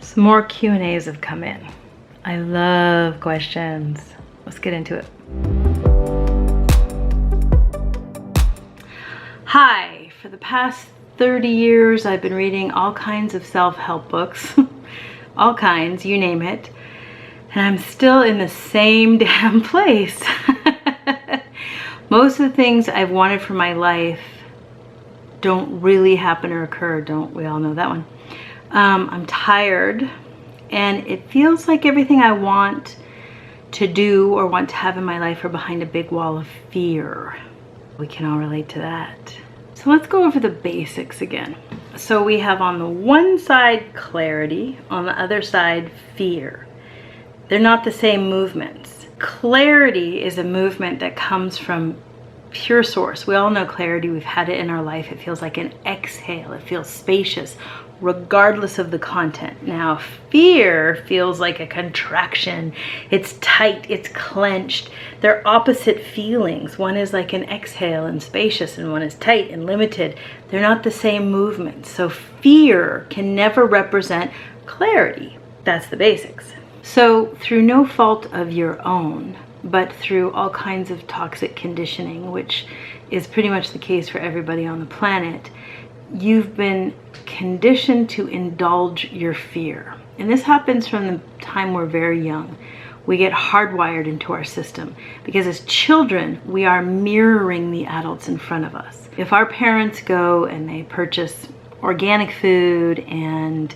Some more Q&As have come in. I love questions. Let's get into it. Hi, for the past 30 years, I've been reading all kinds of self-help books, all kinds, you name it, and I'm still in the same damn place. Most of the things I've wanted for my life don't really happen or occur, don't we all know that one? I'm tired, and it feels like everything I want to do or want to have in my life are behind a big wall of fear. We can all relate to that. So let's go over the basics again. So we have on the one side clarity, on the other side fear. They're not the same movements. Clarity is a movement that comes from pure source. We all know clarity. We've had it in our life. It feels like an exhale. It feels spacious, regardless of the content. Now, fear feels like a contraction. It's tight, it's clenched. They're opposite feelings. One is like an exhale and spacious, and one is tight and limited. They're not the same movements. So fear can never represent clarity. That's the basics. So through no fault of your own, but through all kinds of toxic conditioning, which is pretty much the case for everybody on the planet, you've been conditioned to indulge your fear. And this happens from the time we're very young. We get hardwired into our system because as children, we are mirroring the adults in front of us. If our parents go and they purchase organic food and,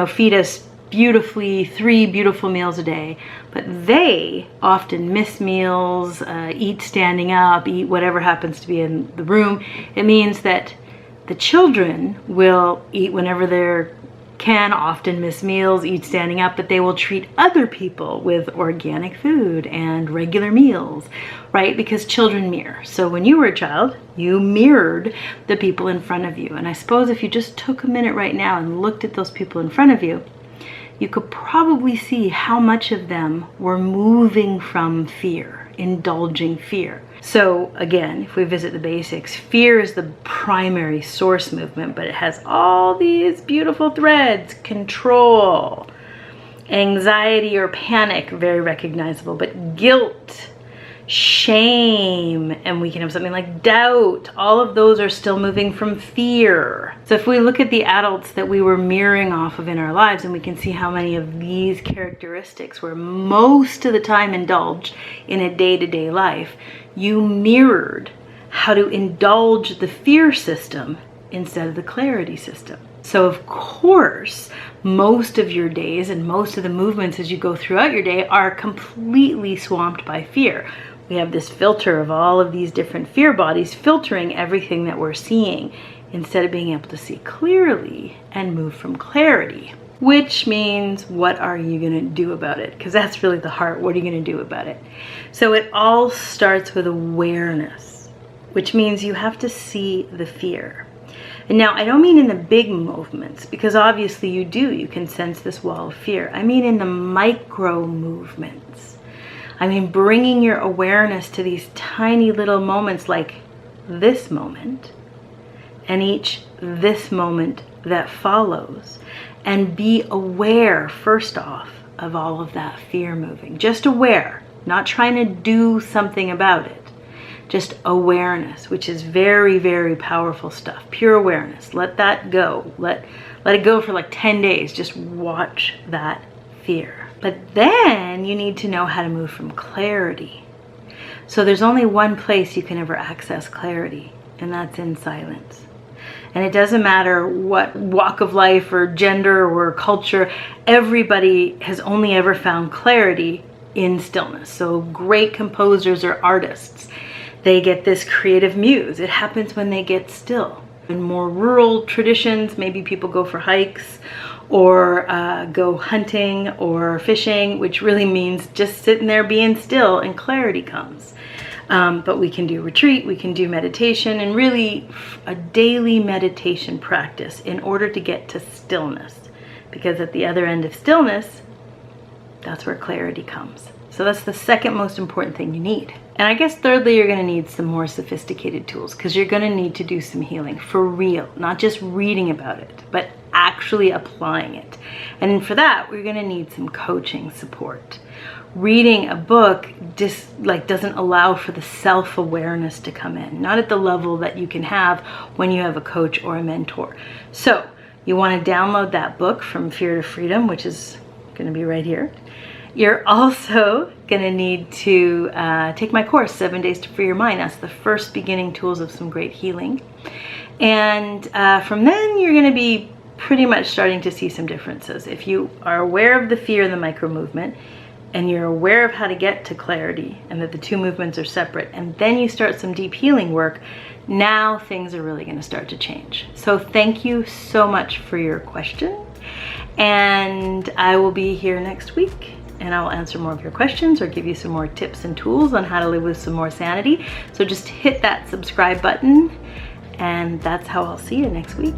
feed us beautifully 3 beautiful meals a day, but they often miss meals, eat standing up, eat whatever happens to be in the room, it means that the children will eat whenever they can, often miss meals, eat standing up, but they will treat other people with organic food and regular meals, right? Because children mirror. So when you were a child, you mirrored the people in front of you. And I suppose if you just took a minute right now and looked at those people in front of you, you could probably see how much of them were moving from fear, indulging fear. So again, if we visit the basics, fear is the primary source movement, but it has all these beautiful threads: control, anxiety or panic, very recognizable, but guilt, shame, and we can have something like doubt. All of those are still moving from fear. So if we look at the adults that we were mirroring off of in our lives, and we can see how many of these characteristics were most of the time indulged in a day-to-day life, you mirrored how to indulge the fear system instead of the clarity system. So of course, most of your days and most of the movements as you go throughout your day are completely swamped by fear. We have this filter of all of these different fear bodies filtering everything that we're seeing instead of being able to see clearly and move from clarity. Which means, what are you going to do about it? Because that's really the heart. What are you going to do about it? So it all starts with awareness, which means you have to see the fear. And now, I don't mean in the big movements, because obviously you do. You can sense this wall of fear. I mean in the micro movements. I mean bringing your awareness to these tiny little moments like this moment and each this moment that follows. And be aware, first off, of all of that fear moving. Just aware, not trying to do something about it. Just awareness, which is very, very powerful stuff. Pure awareness. Let that go. Let it go for like 10 days. Just watch that fear. But then you need to know how to move from clarity. So there's only one place you can ever access clarity, and that's in silence. And it doesn't matter what walk of life or gender or culture, everybody has only ever found clarity in stillness. So great composers or artists, they get this creative muse. It happens when they get still. In more rural traditions, maybe people go for hikes or go hunting or fishing, which really means just sitting there being still and clarity comes. But we can do retreat, we can do meditation, and really a daily meditation practice in order to get to stillness. Because at the other end of stillness, that's where clarity comes. So that's the second most important thing you need. And I guess thirdly, you're going to need some more sophisticated tools, because you're going to need to do some healing for real, not just reading about it, but actually applying it. And for that, we're going to need some coaching support. Reading a book doesn't allow for the self-awareness to come in, not at the level that you can have when you have a coach or a mentor. So you want to download that book, From Fear to Freedom, which is going to be right here. You're also going to need to take my course, 7 Days to Free Your Mind. That's the first beginning tools of some great healing. And from then, you're going to be pretty much starting to see some differences. If you are aware of the fear and the micro movement, and you're aware of how to get to clarity and that the two movements are separate, and then you start some deep healing work, now things are really going to start to change. So thank you so much for your question, and I will be here next week, and I will answer more of your questions or give you some more tips and tools on how to live with some more sanity. So just hit that subscribe button, and that's how I'll see you next week.